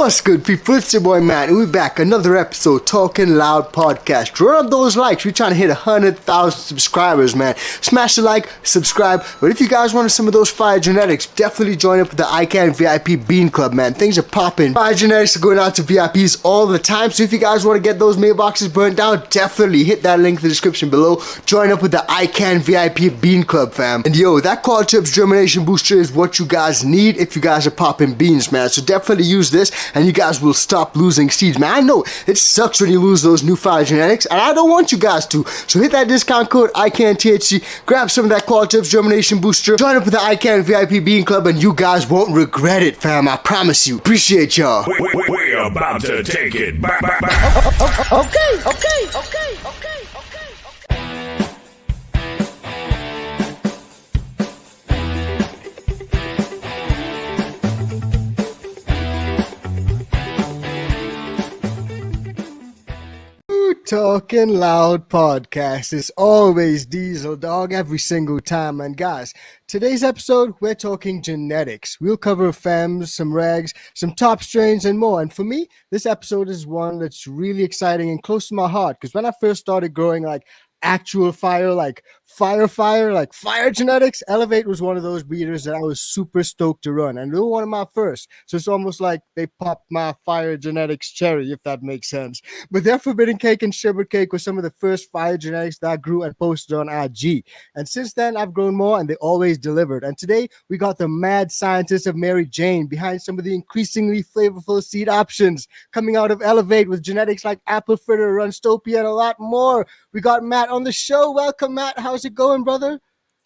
What's good, people? It's your boy Matt, and we're back. Another episode, Talking Loud Podcast. Run up those likes. We're trying to hit 100,000 subscribers, man. Smash the like, subscribe. But if you guys wanted some of those fire genetics, definitely join up with the ICANN VIP Bean Club, man. Things are popping. Fire genetics are going out to VIPs all the time. So if you guys want to get those mailboxes burnt down, definitely hit that link in the description below. Join up with the ICANN VIP Bean Club, fam. And yo, that quadruple germination booster is what you guys need if you guys are popping beans, man. So definitely use this, and you guys will stop losing seeds, man. I know it sucks when you lose those new fire genetics, and I don't want you guys to. So hit that discount code ICANNTHC, grab some of that quadruple germination booster, join up with the ICANN VIP Bean Club, and you guys won't regret it, fam. I promise you. Appreciate y'all. We're about to take it back. Okay. Talking Loud Podcast is always Diesel Dog every single time. And guys, today's episode, we're talking genetics. We'll cover fems, some regs, some top strains, and more. And for me, this episode is one that's really exciting and close to my heart, because when I first started growing like actual fire, like fire genetics, Elev8 was one of those breeders that I was super stoked to run, and they were one of my first. So it's almost like they popped my fire genetics cherry, if that makes sense. But their forbidden cake and sherbet cake was some of the first fire genetics that I grew and posted on IG. And since then, I've grown more, and they always delivered. And today, we got the mad scientist of Mary Jane behind some of the increasingly flavorful seed options coming out of Elev8 with genetics like apple fritter, runstopia, and a lot more. We got Matt on the show. Welcome, Matt. How's it going, brother?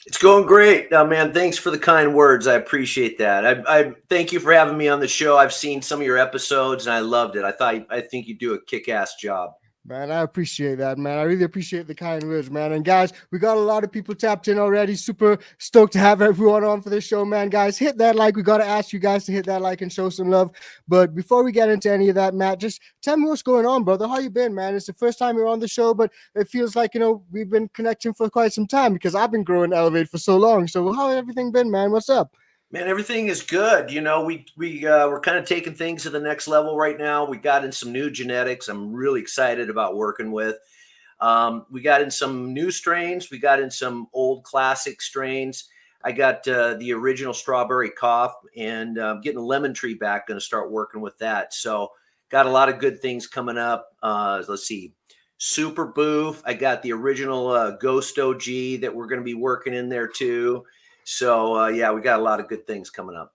It's going great, man. Thanks for the kind words. I appreciate that. I thank you for having me on the show. I've seen some of your episodes and I loved it. I think you do a kick-ass job. Man, I appreciate that, man. I really appreciate the kind words, man. And guys, we got a lot of people tapped in already. Super stoked to have everyone on for this show, man. Guys, hit that like. We got to ask you guys to hit that like and show some love. But before we get into any of that, Matt, just tell me what's going on, brother. How you been, man? It's the first time you're on the show, but it feels like, we've been connecting for quite some time because I've been growing Elev8 for so long. So how has everything been, man? What's up? Man, everything is good. We're kind of taking things to the next level right now. We got in some new genetics I'm really excited about working with. We got in some new strains. We got in some old classic strains. I got the original strawberry cough and getting the lemon tree back. Going to start working with that. So got a lot of good things coming up. Let's see. Super Boof. I got the original Ghost OG that we're going to be working in there too. So, we got a lot of good things coming up.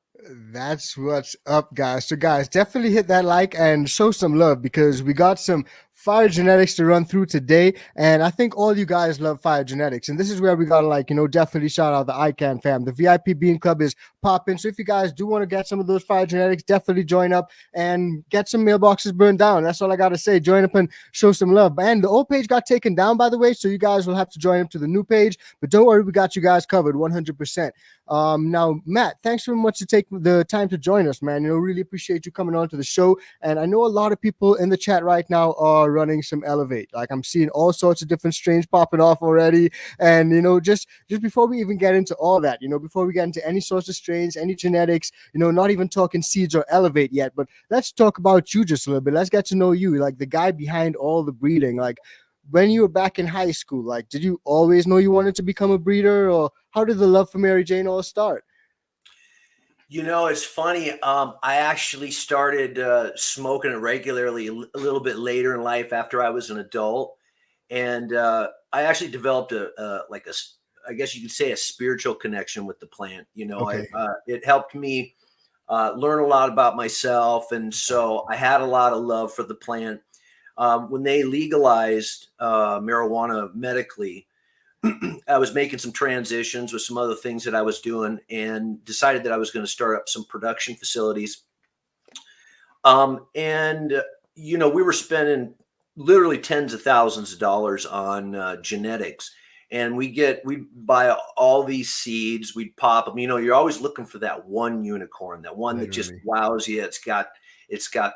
That's what's up, guys. So, guys, definitely hit that like and show some love because we got some fire genetics to run through today. And I think all you guys love fire genetics. And this is where we got to, definitely shout out the ICANN fam. The VIP Bean Club is popping. So if you guys do want to get some of those fire genetics, definitely join up and get some mailboxes burned down. That's all I got to say. Join up and show some love. And the old page got taken down, by the way. So you guys will have to join up to the new page. But don't worry, we got you guys covered 100%. Now, Matt, thanks very much to take the time to join us, man. Really appreciate you coming on to the show. And I know a lot of people in the chat right now are running some Elev8. Like I'm seeing all sorts of different strains popping off already. And, just before we even get into all that, before we get into any sorts of strains, any genetics, not even talking seeds or Elev8 yet, but let's talk about you just a little bit. Let's get to know you, like the guy behind all the breeding. Like when you were back in high school, like, did you always know you wanted to become a breeder, or how did the love for Mary Jane all start? It's funny. I actually started smoking it regularly a little bit later in life after I was an adult. And I actually developed I guess you could say a spiritual connection with the plant. Okay. It helped me learn a lot about myself. And so I had a lot of love for the plant. When they legalized marijuana medically, I was making some transitions with some other things that I was doing and decided that I was going to start up some production facilities. We were spending literally tens of thousands of dollars on genetics, and we'd buy all these seeds, we'd pop them. You're always looking for that one unicorn, that one that just wows you. It's got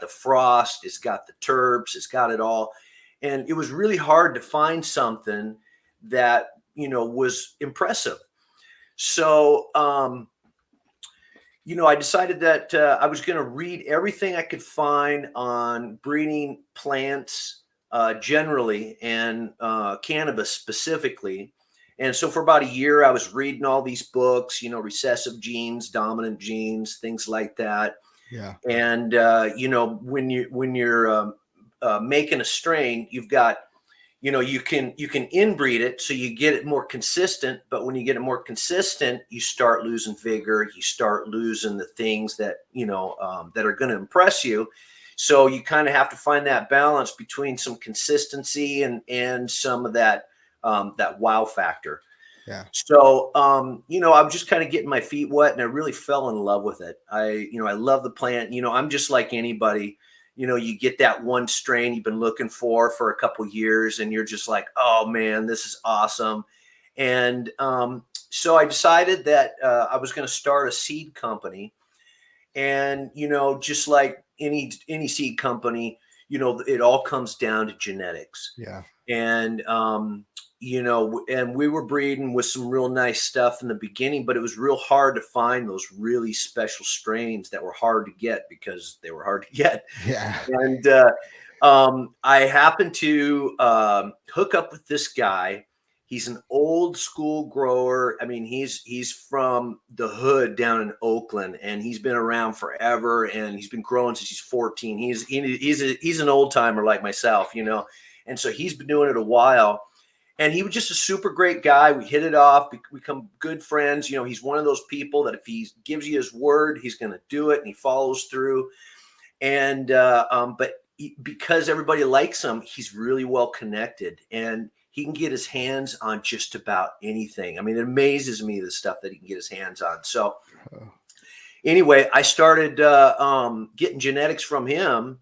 the frost, it's got the terps, it's got it all. And it was really hard to find something that, was impressive. So, I decided that I was going to read everything I could find on breeding plants generally and cannabis specifically. And so for about a year, I was reading all these books, recessive genes, dominant genes, things like that. Yeah. And when you're making a strain, you've got you can inbreed it so you get it more consistent, but when you get it more consistent, you start losing vigor, you start losing the things that that are going to impress you. So you kind of have to find that balance between some consistency and some of that wow factor. Yeah. So I'm just kind of getting my feet wet, and I really fell in love with it. I love the plant. I'm just like anybody. You get that one strain you've been looking for a couple years, and you're just like, oh man, this is awesome. And so I decided that I was going to start a seed company. And just like any seed company, it all comes down to genetics. Yeah. And and we were breeding with some real nice stuff in the beginning, but it was real hard to find those really special strains that were hard to get because they were hard to get. Yeah. And I happened to hook up with this guy. He's an old school grower. I mean, he's from the hood down in Oakland, and he's been around forever. And he's been growing since he's 14. He's an old timer like myself, and so he's been doing it a while. And he was just a super great guy. We hit it off, become good friends. He's one of those people that if he gives you his word, he's going to do it, and he follows through. And because everybody likes him, he's really well connected, and he can get his hands on just about anything. I mean, it amazes me the stuff that he can get his hands on. So anyway, I started getting genetics from him.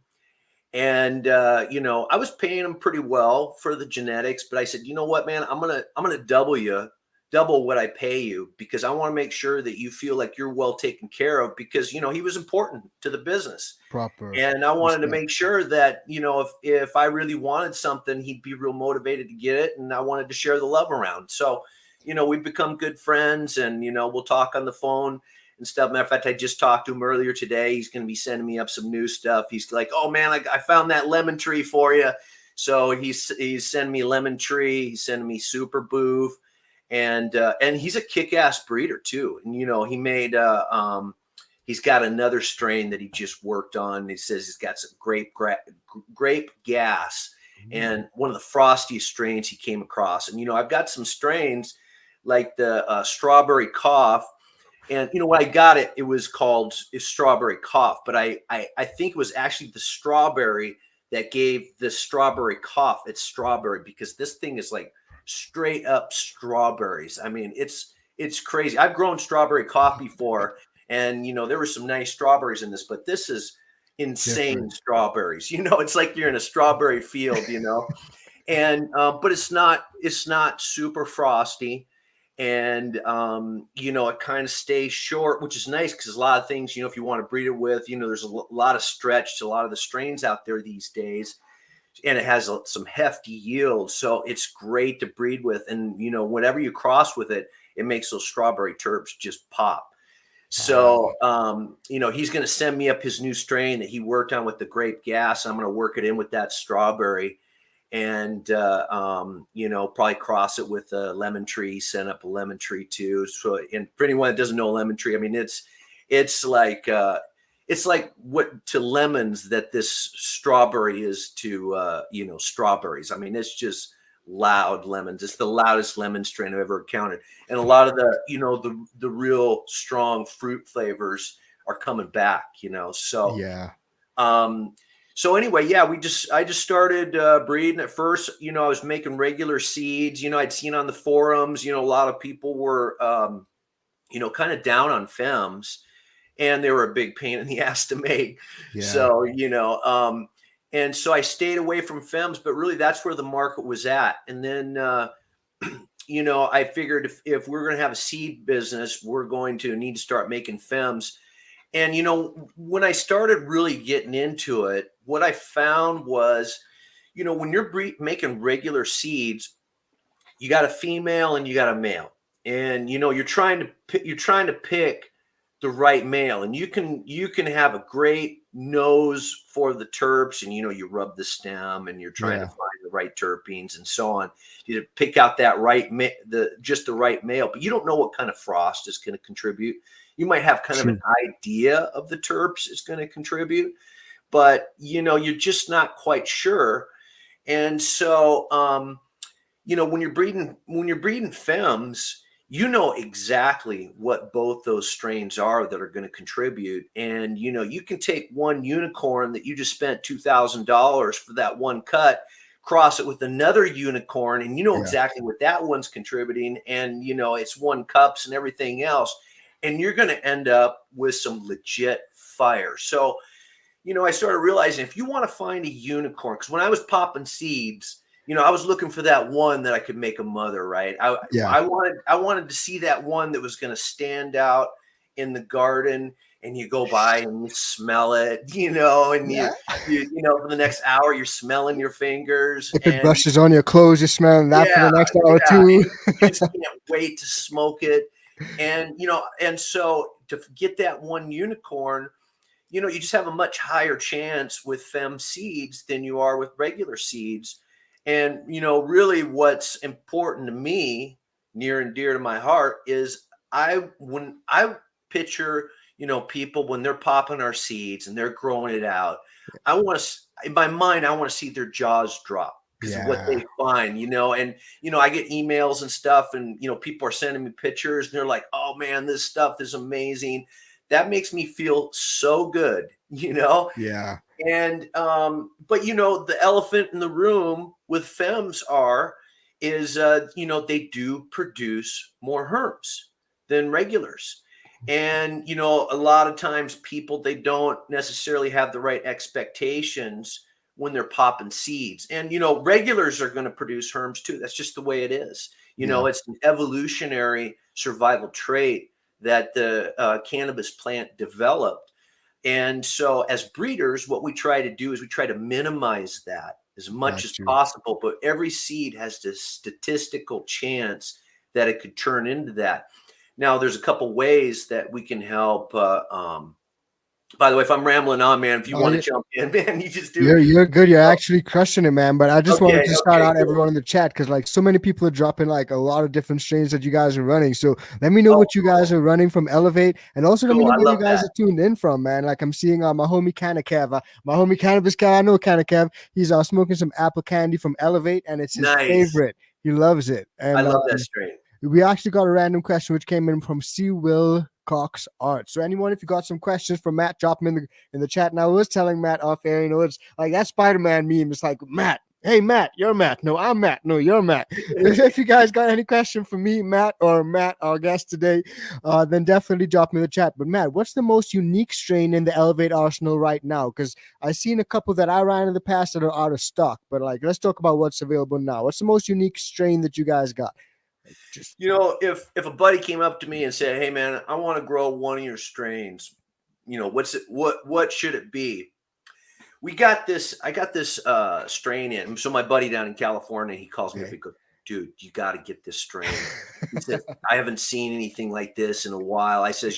And I was paying him pretty well for the genetics, but I said, you know what, man, I'm gonna double what I pay you, because I want to make sure that you feel like you're well taken care of, because he was important to the business. Proper. And I wanted to respect. make sure that if I really wanted something, he'd be real motivated to get it, and I wanted to share the love around. So we've become good friends, and we'll talk on the phone and stuff. Matter of fact, I just talked to him earlier today. He's going to be sending me up some new stuff. He's like, oh man, I found that lemon tree for you. So he's sending me lemon tree. He's sending me super boof, and he's a kick-ass breeder too. And he made he's got another strain that he just worked on. He says he's got some grape gas, and one of the frostiest strains he came across. And I've got some strains like the strawberry cough. And when I got it, it was called strawberry cough, but I think it was actually the strawberry that gave the strawberry cough its strawberry, because this thing is like straight up strawberries. I mean, it's crazy. I've grown strawberry cough before, and there were some nice strawberries in this, but this is insane Different. strawberries. It's like you're in a strawberry field. And but it's not super frosty. And it kind of stays short, which is nice, because a lot of things, if you want to breed it with, there's a lot of stretch to a lot of the strains out there these days, and it has some hefty yield, so it's great to breed with. And whenever you cross with it, it makes those strawberry terps just pop. So he's going to send me up his new strain that he worked on with the grape gas. I'm going to work it in with that strawberry, and probably cross it with a lemon tree, send up a lemon tree too. So, and for anyone that doesn't know a lemon tree, I mean, it's like what to lemons that this strawberry is to strawberries. I mean, it's just loud lemons. It's the loudest lemon strain I've ever encountered, and a lot of the the real strong fruit flavors are coming back. So Yeah. So anyway, yeah, I just started breeding. At first, I was making regular seeds. I'd seen on the forums, a lot of people were, kind of down on fems, and they were a big pain in the ass to make. Yeah. So, and so I stayed away from fems, but really that's where the market was at. And then, I figured if we're going to have a seed business, we're going to need to start making fems. And, when I started really getting into it, what I found was, when you're making regular seeds, you got a female and you got a male, and, you're trying to pick the right male. And you can have a great nose for the terps, and you rub the stem and you're trying to find the right terpenes and so on. You pick out that just the right male, but you don't know what kind of frost is going to contribute. You might have kind of an idea of the terps is going to contribute, but you're just not quite sure. And so when you're breeding femmes, exactly what both those strains are that are going to contribute. And you can take one unicorn that you just spent $2,000 for that one cut, cross it with another unicorn, and exactly what that one's contributing, and it's one cups and everything else, and you're going to end up with some legit fire. So I started realizing, if you want to find a unicorn, because when I was popping seeds, I was looking for that one that I could make a mother, right? I wanted to see that one that was going to stand out in the garden, and you go by and you smell it, and you for the next hour you're smelling your fingers. If it brushes on your clothes, you're smelling that for the next hour too. You just can't wait to smoke it. And and so to get that one unicorn, you just have a much higher chance with fem seeds than you are with regular seeds. And, really what's important to me, near and dear to my heart, is when I picture, people when they're popping our seeds and they're growing it out, in my mind, I want to see their jaws drop because of what they find, and, I get emails and stuff, and, people are sending me pictures and they're like, oh man, this stuff is amazing. That makes me feel so good, Yeah. And, but, the elephant in the room with femmes is they do produce more herms than regulars. And, a lot of times people, they don't necessarily have the right expectations when they're popping seeds. And, regulars are going to produce herms too. That's just the way it is. It's an evolutionary survival trait that the cannabis plant developed. And so as breeders, what we try to do is we try to minimize that as much as possible. But every seed has this statistical chance that it could turn into that. Now, there's a couple ways that we can help. By the way, if I'm rambling on, man, if you want to jump in, man, you just do. You're good. You're actually crushing it, man. But I just wanted to shout out everyone in the chat, because so many people are dropping a lot of different strains that you guys are running. So let me know what you guys are running from Elev8, and also let me know where you guys are tuned in from, man. I'm seeing my homie Kev, my homie Cannabis Kev. I know Kev. He's smoking some apple candy from Elev8, and it's his favorite. He loves it. And I love that strain. We actually got a random question which came in from C. Will Cox Art. So anyone, if you got some questions for Matt, drop them in the chat. Now I was telling Matt off air, it's like that Spider-Man meme. It's like, Matt, hey Matt, you're Matt. No, I'm Matt. No, you're Matt. If you guys got any question for me, Matt, or Matt, our guest today, then definitely drop me in the chat. But Matt, what's the most unique strain in the Elev8 arsenal right now? Because I've seen a couple that I ran in the past that are out of stock. But let's talk about what's available now. What's the most unique strain that you guys got? If a buddy came up to me and said, hey man, I want to grow one of your strains, what should it be? I got this strain in. So my buddy down in California, he calls me up and goes, dude, you got to get this strain. He said, I haven't seen anything like this in a while. I says,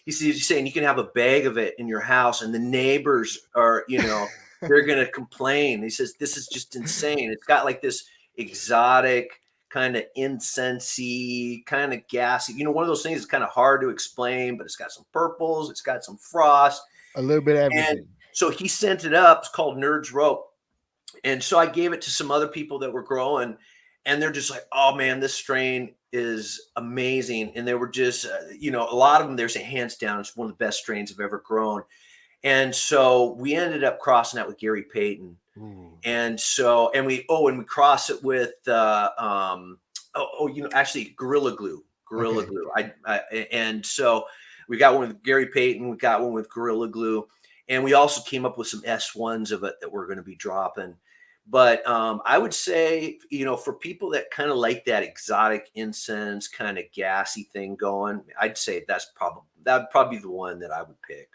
he's saying you can have a bag of it in your house and the neighbors are, they're going to complain. He says, this is just insane. It's got this exotic kind of incensey, kind of gassy, one of those things that's kind of hard to explain, but it's got some purples, it's got some frost, a little bit of everything. And so he sent it up. It's called Nerd's Rope. And so I gave it to some other people that were growing, and they're just like, oh man, this strain is amazing. And they were just, a lot of them, they're saying hands down, it's one of the best strains I've ever grown. And so we ended up crossing that with Gary Payton. And so, and we cross it with, actually Gorilla Glue. And so we got one with Gary Payton. We got one with Gorilla Glue. And we also came up with some S1s of it that we're going to be dropping. But I would say, for people that kind of like that exotic incense, kind of gassy thing going, I'd say that'd probably be the one that I would pick.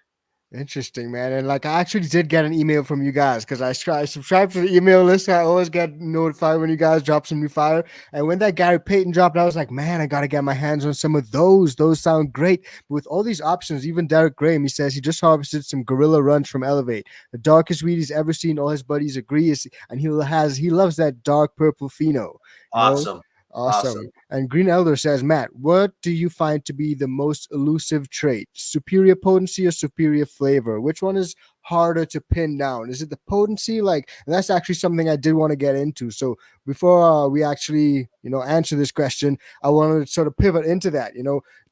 Interesting, man. And like, I actually did get an email from you guys because I subscribe to the email list. I always get notified when you guys drop some new fire. And when that Gary Payton dropped, I was like, man, I got to get my hands on some of those. Those sound great. But with all these options, even Derek Graham, he says he just harvested some gorilla runs from Elev8. The darkest weed he's ever seen. All his buddies agree. And he loves that dark purple pheno. You know, Awesome. awesome. Awesome. And Green Elder says, Matt, what do you find to be the most elusive trait? Superior potency or superior flavor? Which one is harder to pin down? Is it the potency? Like, and that's actually something I did want to get into. So before we actually, answer this question, I wanted to sort of pivot into that,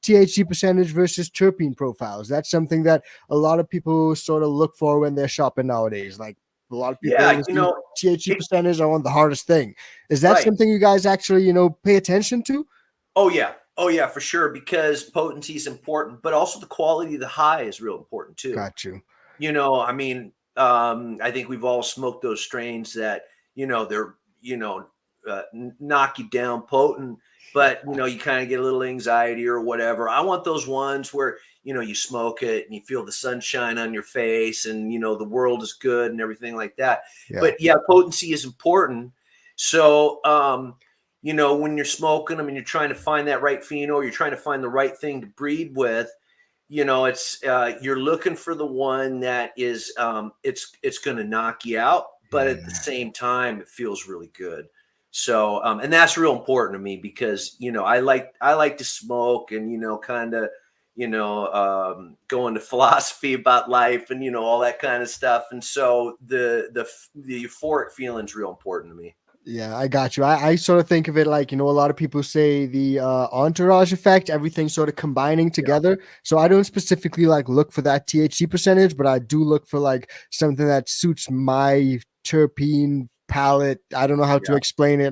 THC percentage versus terpene profiles. That's something that a lot of people sort of look for when they're shopping nowadays. Like, a lot of people Yeah, see THC percentage are one of the hardest thing. Is that right. something you guys actually, pay attention to? Oh yeah. Oh yeah, for sure. Because potency is important, but also the quality of the high is real important too. Got you. I mean, I think we've all smoked those strains that, they're, knock you down potent, but, you kind of get a little anxiety or whatever. I want those ones where, you smoke it and you feel the sunshine on your face and, the world is good and everything like that. Yeah. But yeah, potency is important. So, when you're smoking them and you're trying to find that right pheno, you're trying to find the right thing to breed with, it's you're looking for the one that is it's going to knock you out, but at the same time it feels really good. So and that's real important to me because I like to smoke and kind of go into philosophy about life and all that kind of stuff, and so the euphoric feeling is real important to me. Yeah, I got you. I sort of think of it like, a lot of people say the entourage effect, everything sort of combining together. So I don't specifically like look for that THC percentage, but I do look for like something that suits my terpene palette. I don't know how to explain it.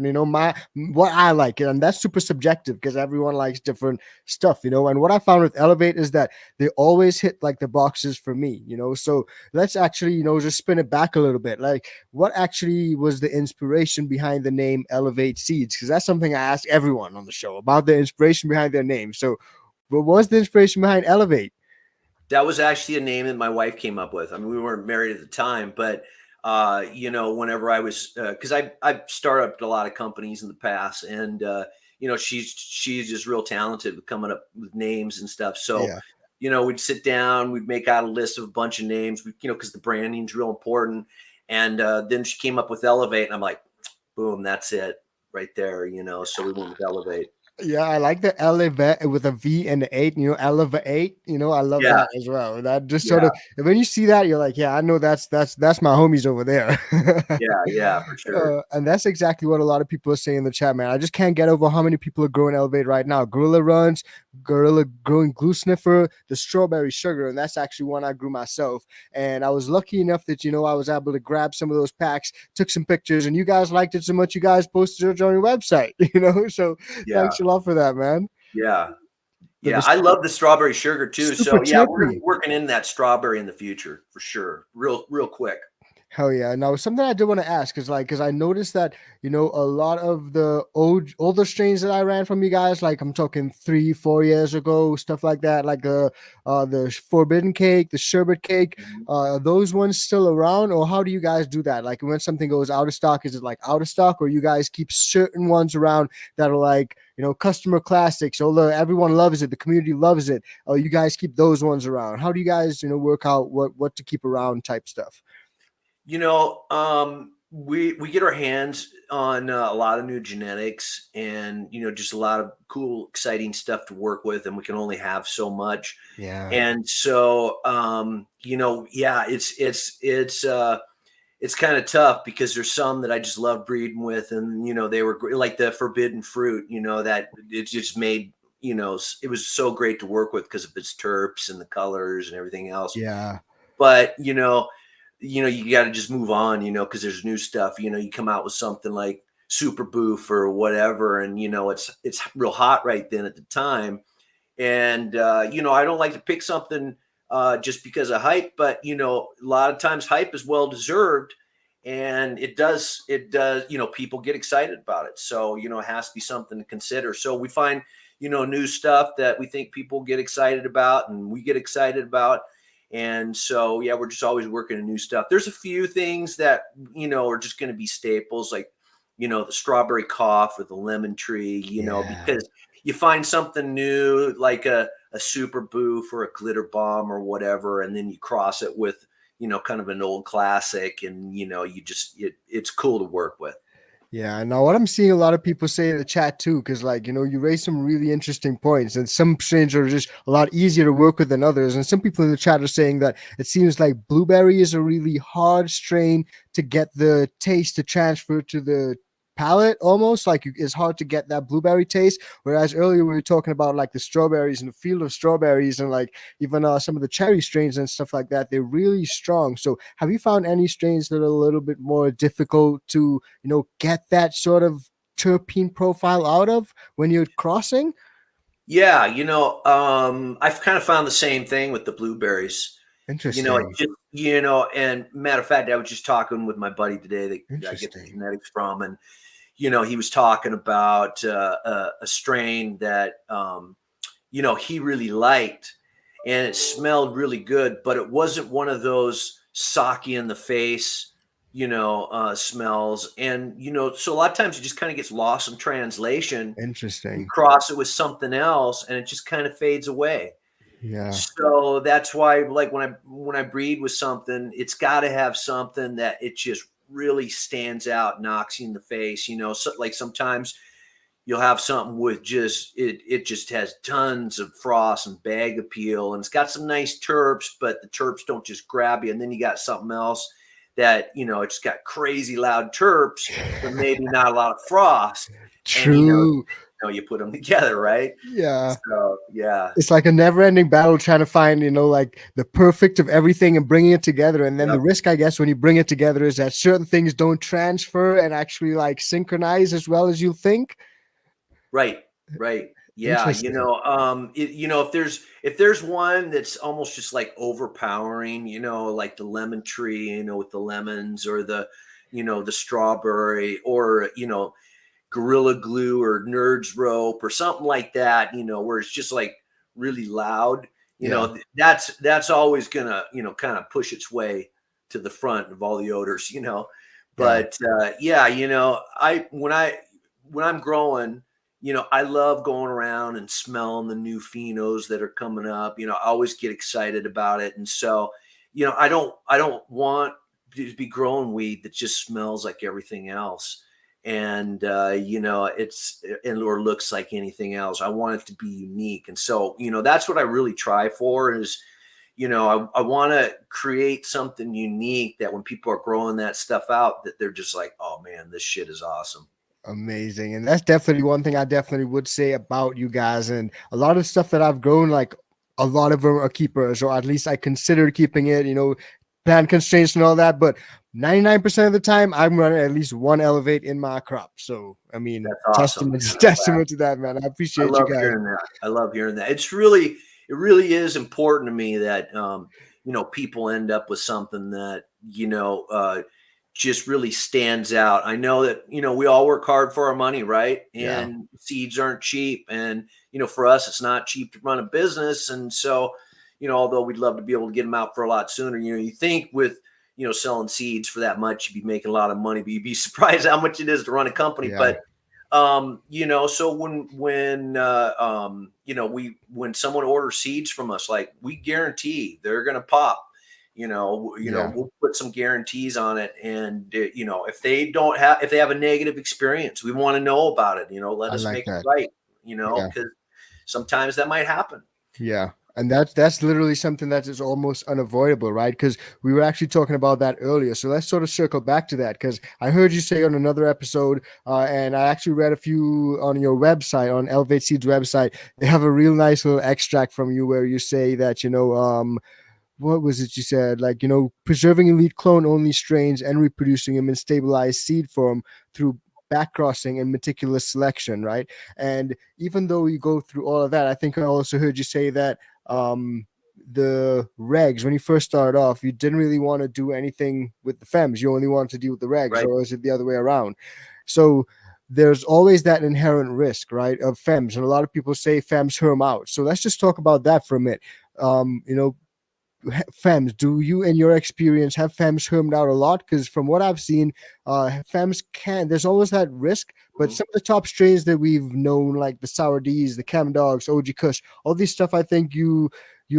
What I like, and that's super subjective because everyone likes different stuff, and what I found with Elev8 is that they always hit like the boxes for me, so let's actually, just spin it back a little bit. Like, what actually was the inspiration behind the name Elev8 Seeds? Because that's something I ask everyone on the show about, the inspiration behind their name. So what was the inspiration behind Elev8? That was actually a name that my wife came up with. I mean, we weren't married at the time, but whenever I was, because I've started up a lot of companies in the past, and she's just real talented with coming up with names and stuff. So, we'd sit down, we'd make out a list of a bunch of names, because the branding's real important. And then she came up with Elev8, and I'm like, boom, that's it right there. So we went with Elev8. Yeah, I like the Elev8 with a V and the 8, Elev8, I love Yeah, that as well. That just sort yeah, of, when you see that, you're like, yeah, I know that's my homies over there. yeah, for sure. And that's exactly what a lot of people are saying in the chat, man. I just can't get over how many people are growing Elev8 right now. Gorilla Runs, Gorilla growing Glue Sniffer, the Strawberry Sugar, and that's actually one I grew myself. And I was lucky enough that, I was able to grab some of those packs, took some pictures, and you guys liked it so much, you guys posted it on your website, So Yeah, thanks a lot for that, man. yeah. But Yeah, I love the strawberry sugar too. super So yeah, we're gonna trippy. be working in that strawberry in the future for sure. Real quick. Hell yeah. Now, something I did want to ask is like, because I noticed that, a lot of the older strains that I ran from you guys, like I'm talking 3-4 years ago, stuff like that, like the Forbidden Cake, the Sherbet Cake, those ones still around? Or how do you guys do that? Like when something goes out of stock, is it like out of stock, or you guys keep certain ones around that are like, customer classics, although everyone loves it, the community loves it, or you guys keep those ones around? How do you guys, work out what to keep around type stuff? We get our hands on a lot of new genetics and just a lot of cool, exciting stuff to work with, and we can only have so much. Yeah. And so yeah, it's kind of tough because there's some that I just love breeding with, and they were like the forbidden fruit, that it just made it was so great to work with because of its terps and the colors and everything else. Yeah. But you got to just move on, because there's new stuff. You come out with something like Super Boof or whatever, and it's real hot right then at the time. And I don't like to pick something just because of hype, but a lot of times hype is well deserved, and it does people get excited about it. So it has to be something to consider. So we find new stuff that we think people get excited about, and we get excited about. And so, yeah, we're just always working on new stuff. There's a few things that, are just going to be staples, like, the strawberry cough or the lemon tree, Yeah. because you find something new, like a super boof or a glitter bomb or whatever, and then you cross it with, kind of an old classic, and, it's cool to work with. Yeah, now what I'm seeing a lot of people say in the chat too, because like you raise some really interesting points, and some strains are just a lot easier to work with than others. And some people in the chat are saying that it seems like blueberry is a really hard strain to get the taste to transfer to the palate, almost like it's hard to get that blueberry taste. Whereas earlier we were talking about like the strawberries and the field of strawberries, and like even some of the cherry strains and stuff like that. They're really strong. So have you found any strains that are a little bit more difficult to get that sort of terpene profile out of when you're crossing? Yeah, I've kind of found the same thing with the blueberries. It Interesting. just, and matter of fact, I was just talking with my buddy today that I get the Interesting. genetics from, and he was talking about a strain that he really liked, and it smelled really good, but it wasn't one of those socky in the face, smells. And so a lot of times it just kind of gets lost in translation. You Interesting. cross it with something else, and it just kind of fades away. Yeah. So that's why, like when I breed with something, it's got to have something that it just really stands out, knocks you in the face. So like sometimes you'll have something with just it just has tons of frost and bag appeal, and it's got some nice terps, but the terps don't just grab you. And then you got something else that it's got crazy loud terps, but maybe not a lot of frost. And True. you put them together, right? Yeah. So yeah. It's like a never-ending battle trying to find, like the perfect of everything and bringing it together. And then Yep. the risk, I guess, when you bring it together is that certain things don't transfer and actually like synchronize as well as you think. Right. Right. Yeah. Interesting. If there's one that's almost just like overpowering, like the lemon tree, with the lemons, or the strawberry, or, Gorilla Glue or Nerds Rope or something like that, where it's just like really loud, Yeah, that's always gonna, kind of push its way to the front of all the odors. yeah, But yeah, when I'm growing, I love going around and smelling the new phenos that are coming up. I always get excited about it. And so, I don't want to be growing weed that just smells like everything else. And or looks like anything else. I want it to be unique. And so, that's what I really try for is, I want to create something unique that when people are growing that stuff out, that they're just like, oh man, this shit is awesome. amazing. And that's definitely one thing I definitely would say about you guys. And a lot of stuff that I've grown, like a lot of them are keepers, or at least I consider keeping it, plant constraints and all that. But 99% of the time, I'm running at least one Elev8 in my crop. So, I mean, That's awesome, testament, man. I'm glad. testament to that, man. I I appreciate you love guys. hearing that. I love hearing that. It really is important to me that, people end up with something that, just really stands out. I know that, we all work hard for our money, right? Yeah, And seeds aren't cheap. And, for us, it's not cheap to run a business. And so, although we'd love to be able to get them out for a lot sooner, you think with, selling seeds for that much, you'd be making a lot of money, but you'd be surprised how much it is to run a company. yeah, But so when someone orders seeds from us, like, we guarantee they're gonna pop. yeah. We'll put some guarantees on it. And if they have a negative experience, we want to know about it. Let I us like make it that. right. Yeah. Because sometimes that might happen. Yeah. And that's literally something that is almost unavoidable, right? Because we were actually talking about that earlier. So let's sort of circle back to that because I heard you say on another episode, and I actually read a few on your website, on Elev8 Seeds website. They have a real nice little extract from you where you say that, what was it you said? Like, preserving elite clone only strains and reproducing them in stabilized seed form through backcrossing and meticulous selection, right? And even though you go through all of that, I think I also heard you say that the regs, when you first started off, you didn't really want to do anything with the fems. You only wanted to deal with the regs, Right. or is it the other way around? So there's always that inherent risk, right, of fems. And a lot of people say fems herm out. So let's just talk about that for a minute. FEMs. Do you, in your experience, have FEMs hermed out a lot? Because from what I've seen, FEMs there's always that risk, but Mhm. some of the top strains that we've known, like the Sour D's, the Chem Dogs, OG Kush, all these stuff, I think you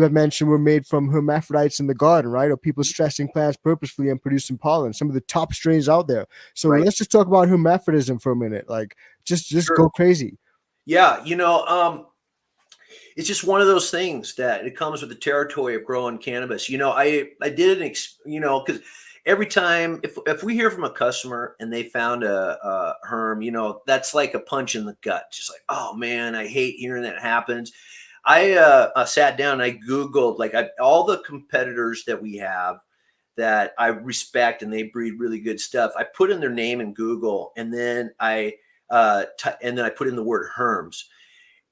have mentioned were made from hermaphrodites in the garden, right? Or people stressing plants purposefully and producing pollen. Some of the top strains out there. So Right. let's just talk about hermaphrodism for a minute. Like, just Sure. go crazy. Yeah. It's just one of those things that it comes with the territory of growing cannabis. I did because every time if we hear from a customer and they found a herm, that's like a punch in the gut. Just like, oh man, I hate hearing that happens. I sat down and I Googled all the competitors that we have that I respect and they breed really good stuff. I put in their name in Google and then I put in the word herms.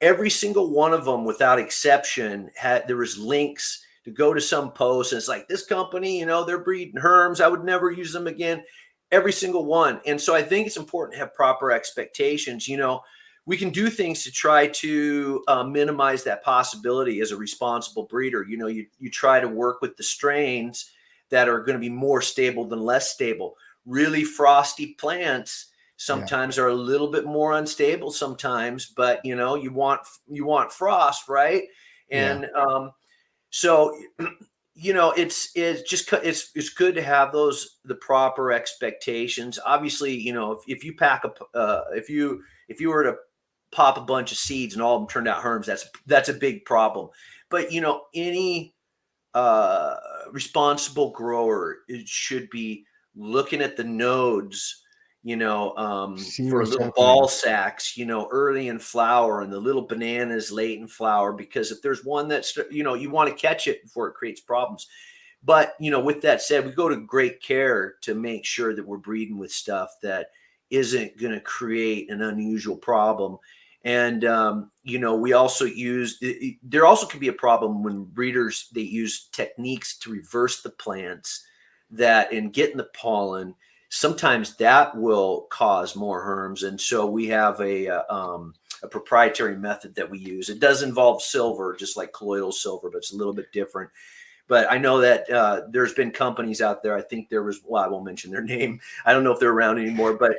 Every single one of them, without exception, there was links to go to some post, and it's like this company, they're breeding herms. I would never use them again. Every single one, and so I think it's important to have proper expectations. We can do things to try to minimize that possibility as a responsible breeder. You try to work with the strains that are going to be more stable than less stable. Really frosty plants Yeah. sometimes are a little bit more unstable sometimes, but you want frost, right? Yeah. And so it's good to have the proper expectations. Obviously, if you pack if you were to pop a bunch of seeds and all of them turned out herms, that's a big problem. But any responsible grower, it should be looking at the nodes, Seeing for what's little happening. ball sacks, early in flower and the little bananas late in flower, because if there's one that's, you want to catch it before it creates problems. But, with that said, we go to great care to make sure that we're breeding with stuff that isn't going to create an unusual problem. And, we also there also can be a problem when breeders, they use techniques to reverse the plants that in getting the pollen, sometimes that will cause more herms. And so we have a proprietary method that we use. It does involve silver, just like colloidal silver, but it's a little bit different. But I know that there's been companies out there. I think there was, well, I won't mention their name. I don't know if they're around anymore, but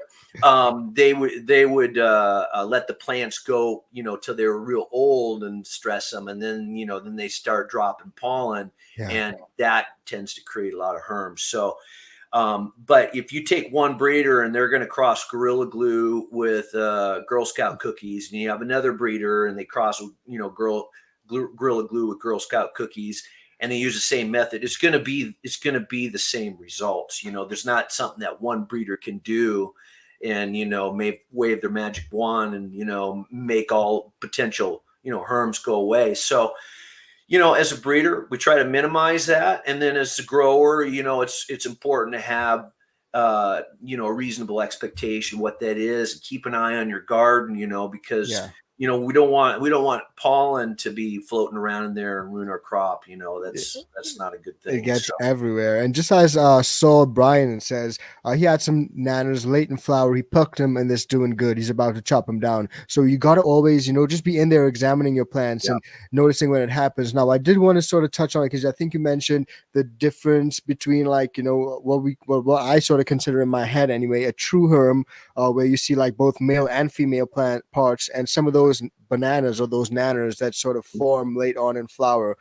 they would let the plants go, till they were real old and stress them, and then they start dropping pollen, Yeah. and that tends to create a lot of herms. So, but if you take one breeder and they're going to cross Gorilla Glue with Girl Scout cookies, and you have another breeder and they cross, Gorilla Glue with Girl Scout cookies, and they use the same method, it's going to be the same results. There's not something that one breeder can do and, may wave their magic wand and, make all potential, herms go away. So, as a breeder, we try to minimize that. And then as a grower, it's important to have, a reasonable expectation what that is, and keep an eye on your garden, because, Yeah. we don't want pollen to be floating around in there and ruin our crop. That's not a good It thing. gets So, everywhere. And just as Saul Bryan says, he had some nanas late in flower. He plucked them and it's doing good. He's about to chop them down. So you got to always, just be in there examining your plants yeah. and noticing when it happens. Now, I did want to sort of touch on it because I think you mentioned the difference between, like, what I sort of consider in my head anyway, a true herm, where you see like both male and female plant parts, and some of those bananas or those nanas that sort of form late on in flower.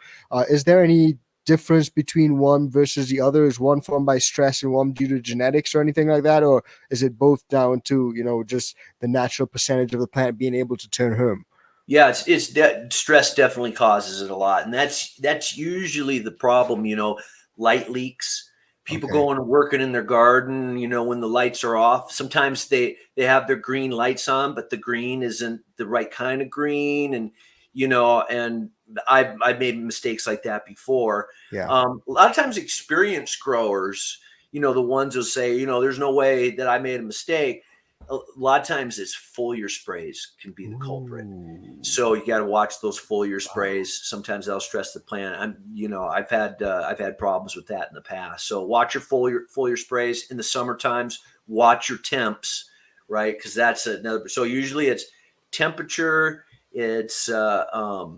Is there any difference between one versus the other? Is one formed by stress and one due to genetics or anything like that? Or is it both down to, just the natural percentage of the plant being able to turn herm? Yeah, stress definitely causes it a lot, and that's usually the problem. Light leaks. People Okay. going and working in their garden, when the lights are off. Sometimes they have their green lights on, but the green isn't the right kind of green, and I've made mistakes like that before. Yeah. A lot of times, experienced growers, the ones who say, there's no way that I made a mistake. A lot of times it's foliar sprays can be the culprit. Ooh. So you got to watch those foliar Wow. sprays. Sometimes they'll stress the plant. I've had problems with that in the past. So watch your foliar sprays in the summer times. Watch your temps, right? Because that's another. So usually it's temperature. It's where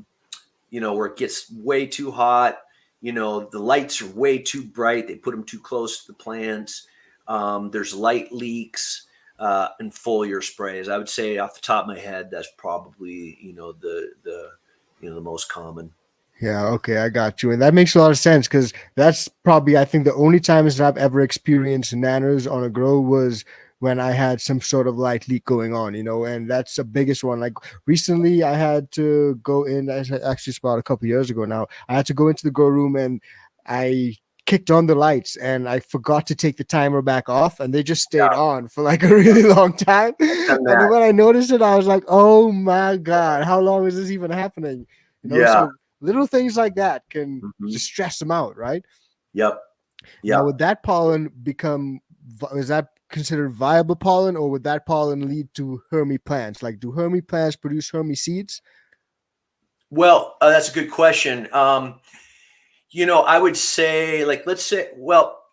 it gets way too hot. the lights are way too bright. They put them too close to the plants. There's light leaks and foliar sprays. I would say off the top of my head, that's probably, the most common. Yeah, okay, I got you. And that makes a lot of sense because that's probably, I think, the only times that I've ever experienced nanners on a grow was when I had some sort of light leak going on, and that's the biggest one. Like recently, I had to go in, actually, it's about a couple years ago now. I had to go into the grow room and I kicked on the lights and I forgot to take the timer back off and they just stayed Yeah, on for like a really long time. done And then that. when I noticed it, I was like, oh my God, how long is this even happening? Yeah. So little things like that can Mhm. just stress them out, right? Yep. Now, Yep. would that pollen is that considered viable pollen, or would that pollen lead to Hermy plants? Like, do Hermy plants produce Hermy seeds? Well, that's a good question. I would say, like, let's say, well,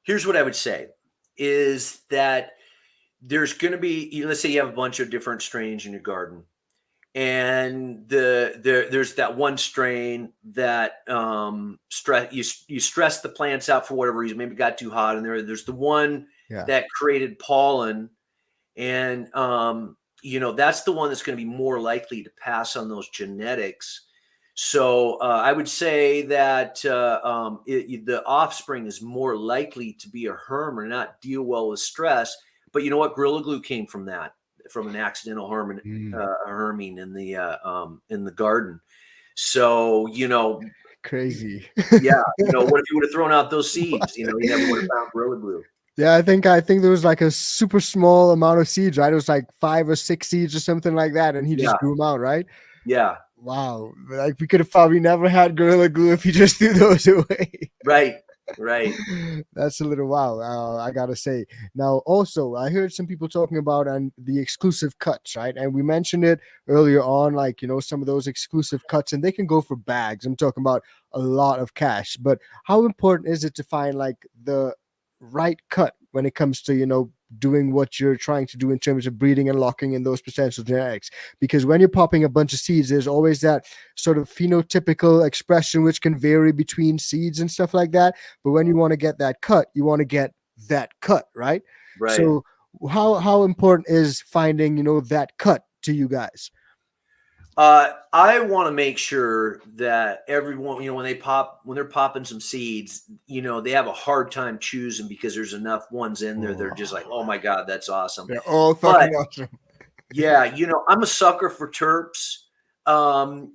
here's what I would say is that there's going to be, let's say you have a bunch of different strains in your garden, and there's that one strain that you stress the plants out for whatever reason. Maybe it got too hot, and there's the one Yeah. that created pollen, and that's the one that's going to be more likely to pass on those genetics. So I would say that the offspring is more likely to be a herm or not deal well with stress. But you know what? Gorilla Glue came from that, from an accidental Mm, herming in the garden. So crazy. yeah, what if you would have thrown out those seeds? You never would have found Gorilla Glue. Yeah, I think there was like a super small amount of seeds, right? It was like 5 or 6 seeds or something like that, and he Yeah, just grew them out, right? yeah, Wow, like we could have probably never had Gorilla Glue if he just threw those away. right, right. That's a little wild, I gotta say. Now, also, I heard some people talking about and the exclusive cuts, right? And we mentioned it earlier on, like some of those exclusive cuts, and they can go for bags. I'm talking about a lot of cash. But how important is it to find like the right cut when it comes to doing what you're trying to do in terms of breeding and locking in those potential genetics? Because when you're popping a bunch of seeds, there's always that sort of phenotypical expression which can vary between seeds and stuff like that. But when you want to get that cut, you want to get that cut, right? Right. So how important is finding that cut to you guys? I want to make sure that everyone, when they're popping some seeds, they have a hard time choosing because there's enough ones in there. They're just like, oh my God, that's awesome. They're all But fucking awesome. yeah, I'm a sucker for terps. When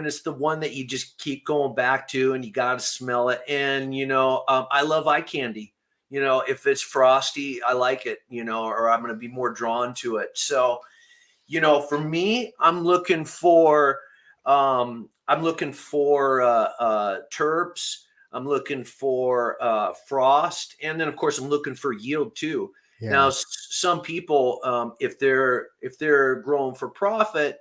it's the one that you just keep going back to and you got to smell it. And, I love eye candy. If it's frosty, I like it, or I'm going to be more drawn to it. So, for me, I'm looking for terps. I'm looking for frost, and then of course I'm looking for yield too. Now, Yeah. some people, if they're growing for profit,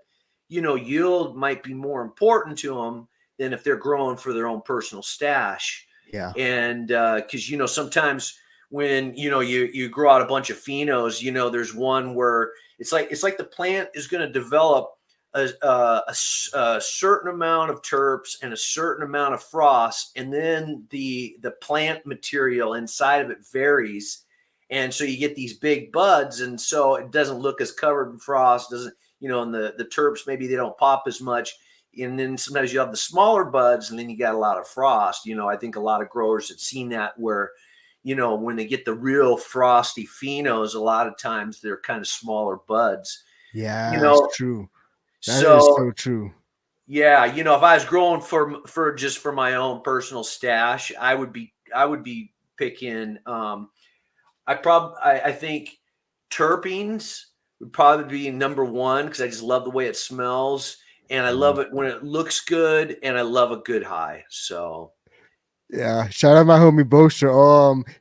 yield might be more important to them than if they're growing for their own personal stash. Yeah. And because sometimes when you grow out a bunch of phenos, there's one where it's like the plant is going to develop a certain amount of terps and a certain amount of frost, and then the plant material inside of it varies, and so you get these big buds, and so it doesn't look as covered in frost, doesn't and the terps, maybe they don't pop as much, and then sometimes you have the smaller buds, and then you got a lot of frost. I think a lot of growers have seen that where when they get the real frosty phenos, a lot of times they're kind of smaller buds. you Yeah, it's know true. That is so so true. yeah, if I was growing for just for my own personal stash, I would be picking I think terpenes would probably be number one because I just love the way it smells, and I love Mm. it when it looks good, and I love a good high. So Yeah, shout out my homie Boaster.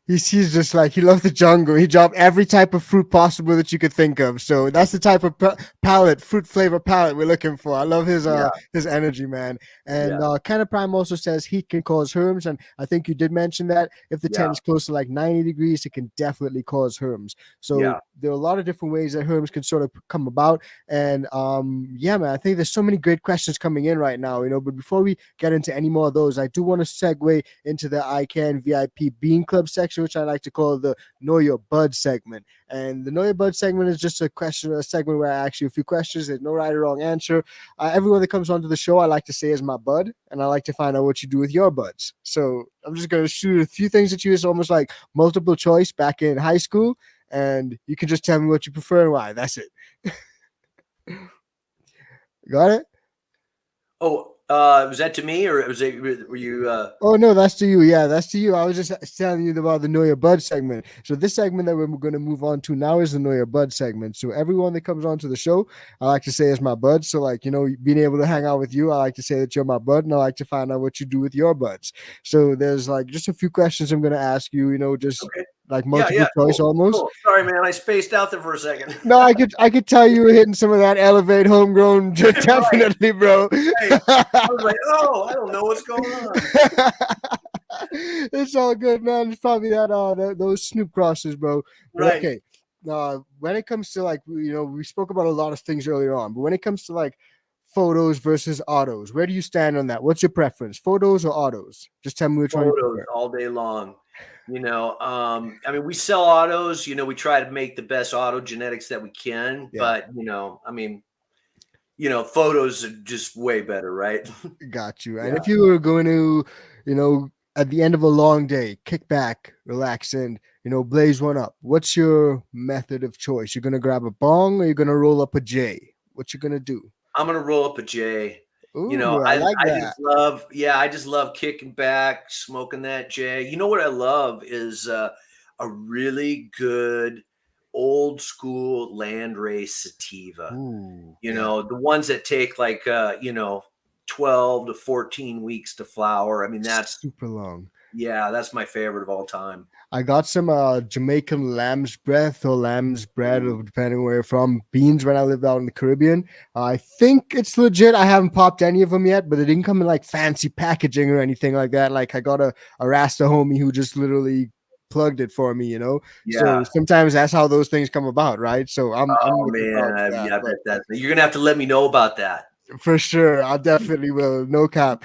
He's just like he loves the jungle. He dropped every type of fruit possible that you could think of. So that's the type of palette, fruit flavor palette we're looking for. I love Yeah, his energy, man. And yeah, Kind of Prime also says heat can cause herms, and I think you did mention that if the tent yeah, is close to like 90 degrees, it can definitely cause herms. So yeah, there are a lot of different ways that herms can sort of come about. And yeah, man, I think there's so many great questions coming in right now. But before we get into any more of those, I do want to segue into the I Can VIP Bean Club section, which I like to call the Know Your Bud segment. And the Know Your Bud segment is just a segment where I ask you a few questions. There's no right or wrong answer. Everyone that comes onto the show, I like to say is my bud, and I like to find out what you do with your buds. So I'm just going to shoot a few things at you. It's almost like multiple choice back in high school, and you can just tell me what you prefer and why. That's it. Got it? Oh, was that to me or was it? Were you? Oh no, that's to you. Yeah, that's to you. I was just telling you about the Know Your Bud segment. So this segment that we're going to move on to now is the Know Your Bud segment. So everyone that comes onto the show, I like to say is my bud. So like being able to hang out with you, I like to say that you're my bud, and I like to find out what you do with your buds. So there's like just a few questions I'm going to ask you. Just Okay. like Yeah, multiple yeah. choice Cool, almost. cool. Sorry, man. I spaced out there for a second. No, I could tell you were hitting some of that Elevate homegrown, Right, definitely, bro. right. I was like, oh, I don't know what's going on. It's all good, man. It's probably those Snoop crosses, bro. But Right. okay, when it comes to like we spoke about a lot of things earlier on, but when it comes to like photos versus autos, where do you stand on that? What's your preference, photos or autos? Just tell me which one you Photos prefer. all day long. I mean, we sell autos. We try to make the best auto genetics that we can, Yeah, but photos are just way better, right? got you. And Yeah. if you were going to, at the end of a long day, kick back, relax, and blaze one up, what's your method of choice? You're gonna grab a bong or you're gonna roll up a J? What you gonna do? I'm gonna roll up a J. Ooh, I I like I that. just love, yeah, I just love kicking back, smoking that J. You know what I love is a really good old school landrace sativa. Ooh, yeah, The ones that take like 12 to 14 weeks to flower. I mean, super long. that's my favorite of all time. I got some Jamaican lamb's breath or lamb's bread, or depending where you're from, beans when I lived out in the Caribbean. I think it's legit. I haven't popped any of them yet, but they didn't come in like fancy packaging or anything like that. Like I got a Rasta homie who just literally plugged it for me. So Yeah. sometimes that's how those things come about, right? So I'm Oh looking forward man, to that. yeah, I But bet that you're gonna have to let me know about that. for sure, I definitely will. No cap.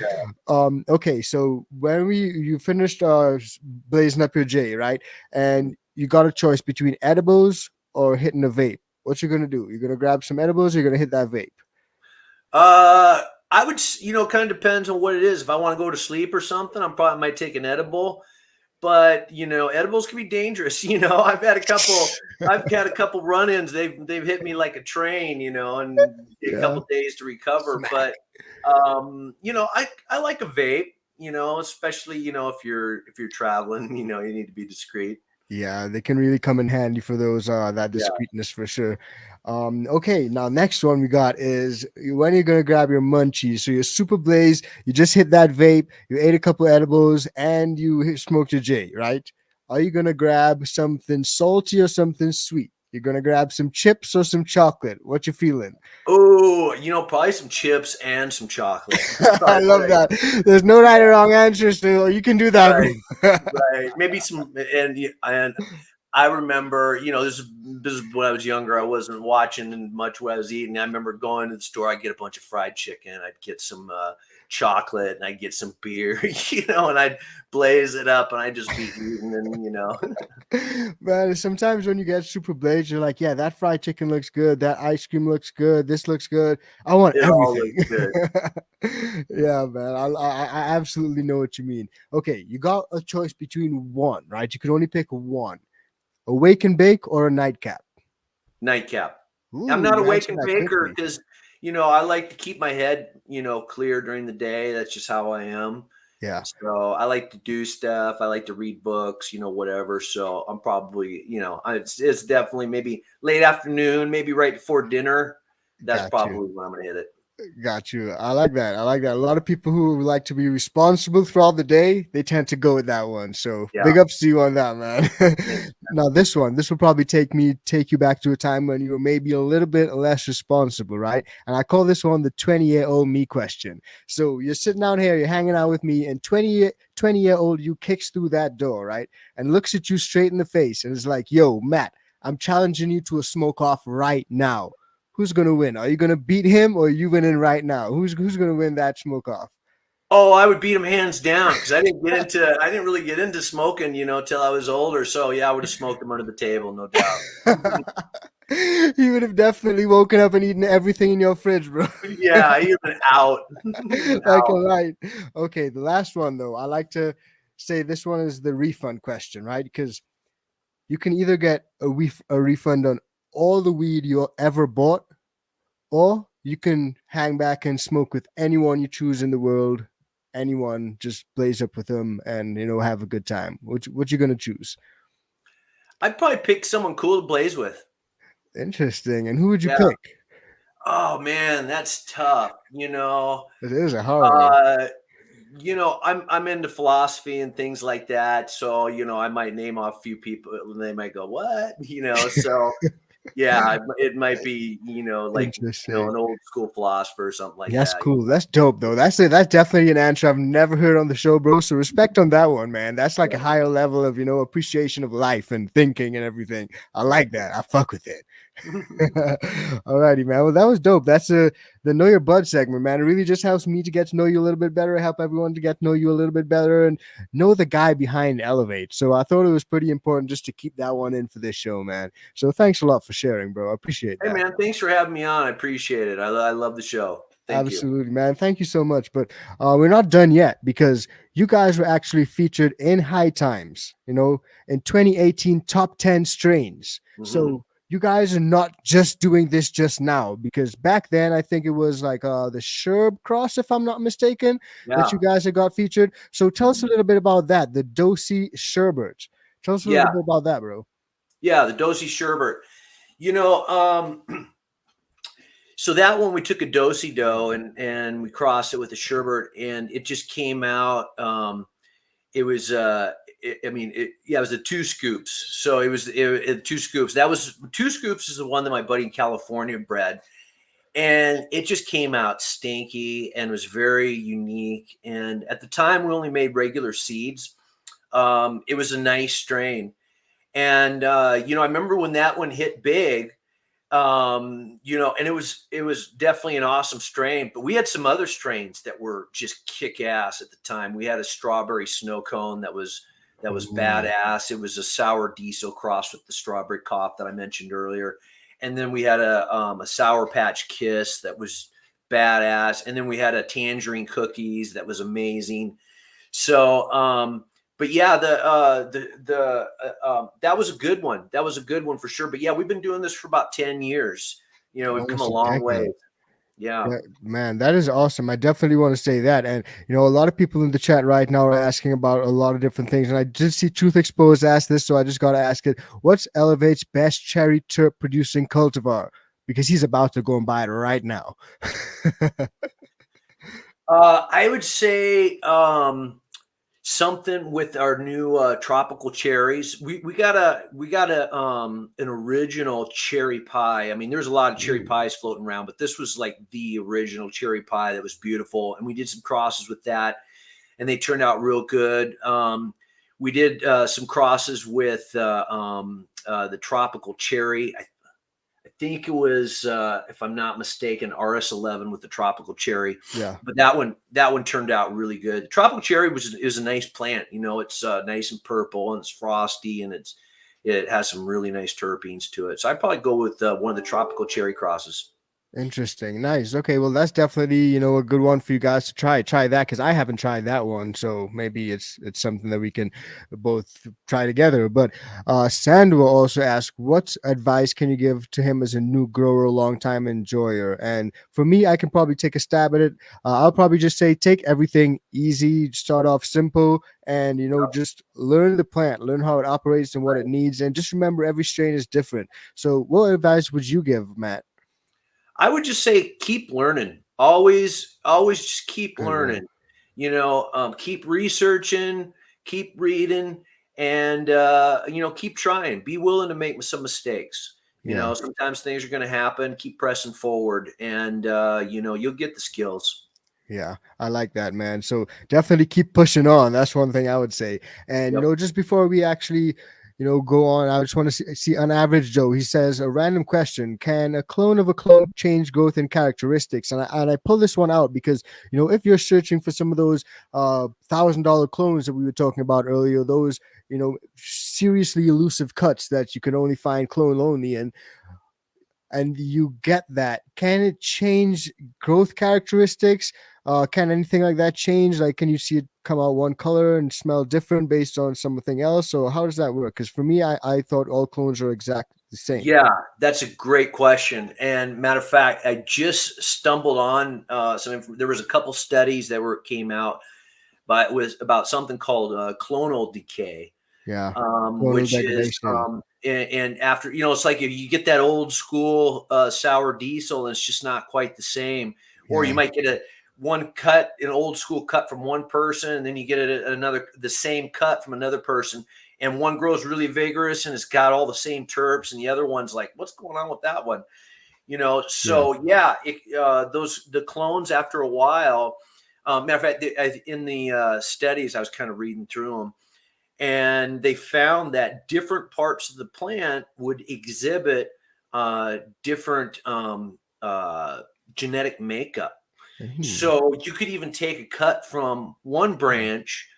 Okay, so when you finished blazing up your J, right? And you got a choice between edibles or hitting a vape. What you gonna do? You're gonna grab some edibles or you're gonna hit that vape? Uh, I would, kind of depends on what it is. If I want to go to sleep or something, I probably might take an edible. But edibles can be dangerous. I've had a couple run-ins. They've hit me like a train. And take a Yeah. couple days to recover. Smack. But I like a vape. Especially if you're traveling. You need to be discreet. Yeah, they can really come in handy for those that Yeah. discreetness for sure. Okay, now next one we got is when you're gonna grab your munchies. So you're super blaze, you just hit that vape, you ate a couple edibles, and you smoked your J, right? Are you gonna grab something salty or something sweet? You're gonna grab some chips or some chocolate. What you feeling? Oh, probably some chips and some chocolate. I Sorry, love right. that. There's no right or wrong answers, so you can do that, Right. bro. Right. Maybe some, and I remember, this is when I was younger. I wasn't watching much what I was eating. I remember going to the store. I'd get a bunch of fried chicken. I'd get some chocolate, and I'd get some beer. And I'd blaze it up, and I'd just be eating, and. Man, sometimes when you get super blazed, you're like, yeah, that fried chicken looks good. That ice cream looks good. This looks good. I want It all everything. looks good. Yeah, man. I absolutely know what you mean. Okay, you got a choice between one, right? You could only pick one: a wake and bake or a nightcap. Nightcap. I'm Ooh, not a you wake answered and that baker quickly. because I like to keep my head clear during the day. That's just how I am. Yeah, So I like to do stuff. I like to read books, whatever. So I'm probably, it's definitely maybe late afternoon, maybe right before dinner. That's got you. probably when I'm gonna hit it. Got you. I like that. I like that. A lot of people who like to be responsible throughout the day, they tend to go with that one. So Yeah. big ups to you on that, man. Thanks. Now this will probably take you back to a time when you were maybe a little bit less responsible, right? And I call this one the 20-year-old me question. So you're sitting down here, you're hanging out with me, and 20-year-old you kicks through that door, right? And looks at you straight in the face and is like, yo, Matt, I'm challenging you to a smoke off right now. Who's gonna win? Are you gonna beat him or are you winning right now? Who's gonna win that smoke off? Oh, I would beat him hands down because I didn't really get into smoking, till I was older. So yeah, I would have smoked him under the table, no doubt. You would have definitely woken up and eaten everything in your fridge, bro. Yeah, he been out. He'd been Like a out. light. Okay, the last one though. I like to say this one is the refund question, right? Because you can either get a refund on all the weed you ever bought, or you can hang back and smoke with anyone you choose in the world. Anyone, just blaze up with them and have a good time. What you gonna choose? I'd probably pick someone cool to blaze with. Interesting. And who would you Yeah. pick? Oh man, that's tough. It is a hard one. Uh, I'm into philosophy and things like that. So, I might name off a few people and they might go, what? So yeah, it might be, like, Interesting. an old school philosopher or something like That's that. cool. That's dope though. That's it. That's definitely an answer I've never heard on the show, bro. So respect on that one, man. That's like a higher level of appreciation of life and thinking and everything. I like that. I fuck with it. Alrighty, man. Well, that was dope. That's the Know Your Bud segment, man. It really just helps me to get to know you a little bit better, help everyone to get to know you a little bit better, and know the guy behind Elev8. So I thought it was pretty important just to keep that one in for this show, man. So thanks a lot for sharing, bro. I appreciate Hey that. man, thanks for having me on. I appreciate it. I love the show. Thank you. Absolutely, man. Thank you so much. But we're not done yet because you guys were actually featured in High Times, in 2018 top 10 strains. Mhm. So you guys are not just doing this just now because back then I think it was like the Sherb Cross, if I'm not mistaken, that Yeah. you guys had got featured. So tell us a little bit about that, the Dosey Sherbert. Tell us a little Yeah. bit about that, bro. Yeah. The Dosey Sherbert. You know, So that one we took a dosey dough and we crossed it with a sherbet and it just came out. It was it was the two scoops. So it two scoops. That was two scoops is the one that my buddy in California bred, and it just came out stinky and was very unique. And at the time, we only made regular seeds. It was a nice strain, and I remember when that one hit big, and it was definitely an awesome strain. But we had some other strains that were just kick ass at the time. We had a strawberry snow cone that was Ooh. badass. It was a sour diesel cross with the strawberry cough that I mentioned earlier, and then we had a sour patch kiss that was badass, and then we had a tangerine cookies that was amazing. So, but yeah, that was a good one. That was a good one for sure. But yeah, we've been doing this for about 10 years. We've come a Almost a long way. decade. Yeah. Yeah, man, that is awesome. I definitely want to say that. And, a lot of people in the chat right now are asking about a lot of different things. And I did see Truth Exposed ask this, so I just got to ask it. What's Elevate's best cherry terp producing cultivar? Because he's about to go and buy it right now. I would say something with our new tropical cherries. We got an original cherry pie. I mean, there's a lot of cherry Ooh. pies floating around, but this was like the original cherry pie that was beautiful. And we did some crosses with that, and they turned out real good. We did some crosses with the tropical cherry. I think it was, if I'm not mistaken, RS11 with the tropical cherry. Yeah. But that one turned out really good. The tropical cherry is a nice plant. It's nice and purple and it's frosty and it has some really nice terpenes to it. So I'd probably go with one of the tropical cherry crosses. Interesting. Nice. Okay. Well, that's definitely, a good one for you guys to try. Try that because I haven't tried that one. So maybe it's something that we can both try together. But Sandra also asked, what advice can you give to him as a new grower, long time enjoyer? And for me, I can probably take a stab at it. I'll probably just say take everything easy, start off simple, and just learn the plant, learn how it operates and what it needs, and just remember every strain is different. So, what advice would you give, Matt? I would just say keep learning. Always just keep Good one. learning. Keep researching, keep reading, and keep trying. Be willing to make some mistakes. Yeah. Sometimes things are going to happen. Keep pressing forward, and you'll get the skills. Yeah, I like that, man. So definitely keep pushing on. That's one thing I would say. And Yep. just before we actually, go on, I just want to see on average Joe. He says a random question: can a clone of a clone change growth and characteristics? And I pull this one out because if you're searching for some of those $1,000 clones that we were talking about earlier, those seriously elusive cuts that you can only find clone only, and you get that, can it change growth characteristics? Can anything like that change? Like, can you see it come out one color and smell different based on something else? Or how does that work? Because for me, I thought all clones are exactly the same. Yeah, that's a great question. And matter of fact, I just stumbled on there was a couple studies that came out, but it was about something called clonal decay, Yeah, clonal which is degradation. and after it's like if you get that old school sour diesel and it's just not quite the same, or you Yeah, might get an old school cut from one person, and then you get the same cut from another person, and one grows really vigorous and it's got all the same terps, and the other one's like, what's going on with that one? yeah. So yeah, the clones after a while. Matter of fact, in the studies, I was kind of reading through them, and they found that different parts of the plant would exhibit different genetic makeup. Mhm. So you could even take a cut from one branch,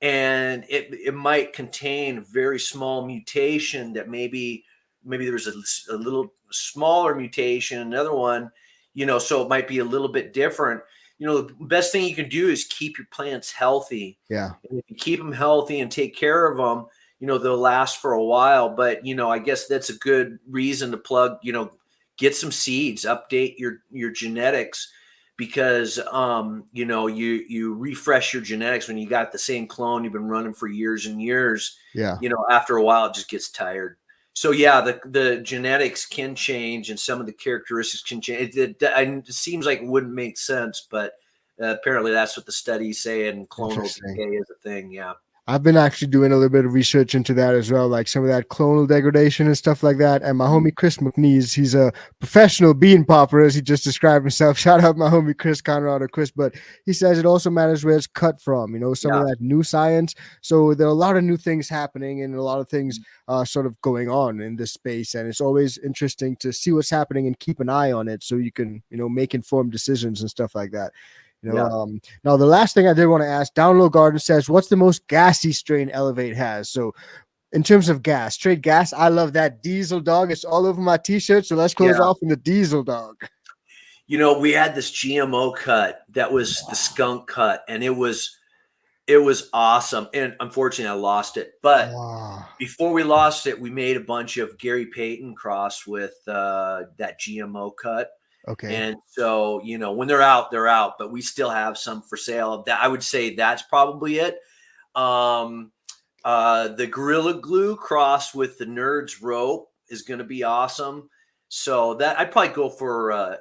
and it might contain a very small mutation that maybe there's a little smaller mutation, another one, so it might be a little bit different. The best thing you can do is keep your plants healthy. Yeah. And if you keep them healthy and take care of them, they'll last for a while. But I guess that's a good reason to plug, get some seeds, update your genetics, because you refresh your genetics when you got the same clone you've been running for years and years. Yeah. After a while it just gets tired. So yeah, the genetics can change and some of the characteristics can change. It seems like it wouldn't make sense, but apparently that's what the studies say, and clonal Interesting. decay is a thing. Yeah. I've been actually doing a little bit of research into that as well, like some of that clonal degradation and stuff like that. And my Mhm. homie Chris McNeese, he's a professional bean popper, as he just described himself. Shout out my homie Chris Conrad or Chris, but he says it also matters where it's cut from, some of Yeah. that new science. So there are a lot of new things happening and a lot of things sort of going on in this space. And it's always interesting to see what's happening and keep an eye on it so you can, make informed decisions and stuff like that. Yeah. Now the last thing I did want to ask, Download Garden says, what's the most gassy strain Elev8 has? So in terms of gas, straight gas, I love that diesel dog. It's all over my t-shirt. So let's close Yeah. off in the diesel dog. We had this GMO cut that was the skunk cut, and it was awesome. And unfortunately, I lost it. But Wow. before we lost it, we made a bunch of Gary Payton cross with that GMO cut. Okay. And so, when they're out, they're out. But we still have some for sale. That I would say that's probably it. The Gorilla Glue cross with the Nerds rope is going to be awesome. So that I'd probably go for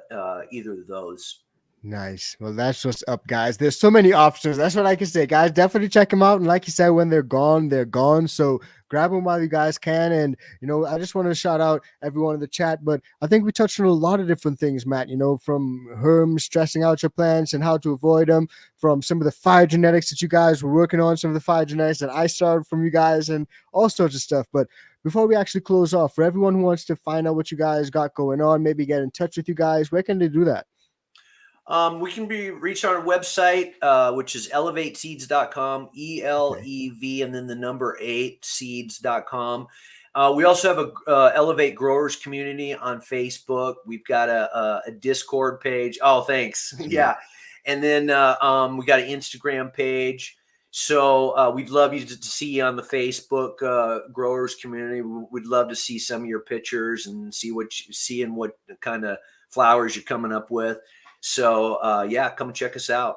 either of those. Nice. Well, that's what's up, guys. There's so many options. That's what I can say, guys. Definitely check them out. And like you said, when they're gone, they're gone. So grab them while you guys can. And I just want to shout out everyone in the chat. But I think we touched on a lot of different things, Matt. From Herm stressing out your plants and how to avoid them, from some of the fire genetics that you guys were working on, some of the fire genetics that I started from you guys, and all sorts of stuff. But before we actually close off, for everyone who wants to find out what you guys got going on, maybe get in touch with you guys, where can they do that? We can be reached on our website, which is elev8seeds.com, ELEV, and then the number 8 seeds.com. We also have a Elev8 Growers community on Facebook. We've got a Discord page. Oh, thanks. Yeah. And then we got an Instagram page. So we'd love you to see you on the Facebook growers community. We'd love to see some of your pictures and see what you see and what kind of flowers you're coming up with. So yeah, come check us out.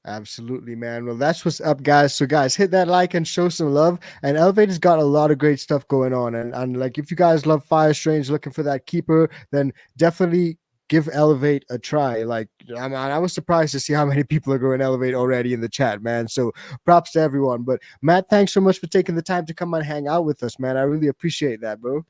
Absolutely, man. Well, that's what's up, guys. So, guys, hit that like and show some love. And Elevator's got a lot of great stuff going on. And like, if you guys love fire strains, looking for that keeper, then definitely give Elev8 a try. Like, I was surprised to see how many people are going Elev8 already in the chat, man. So props to everyone. But Matt, thanks so much for taking the time to come and hang out with us, man. I really appreciate that, bro.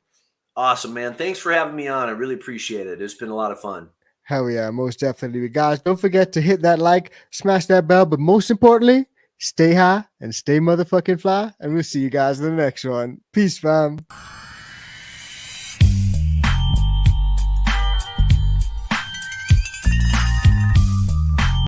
Awesome, man. Thanks for having me on. I really appreciate it. It's been a lot of fun. Hell yeah, most definitely. Guys, don't forget to hit that like, smash that bell, but most importantly, stay high and stay motherfucking fly. And we'll see you guys in the next one. Peace, fam.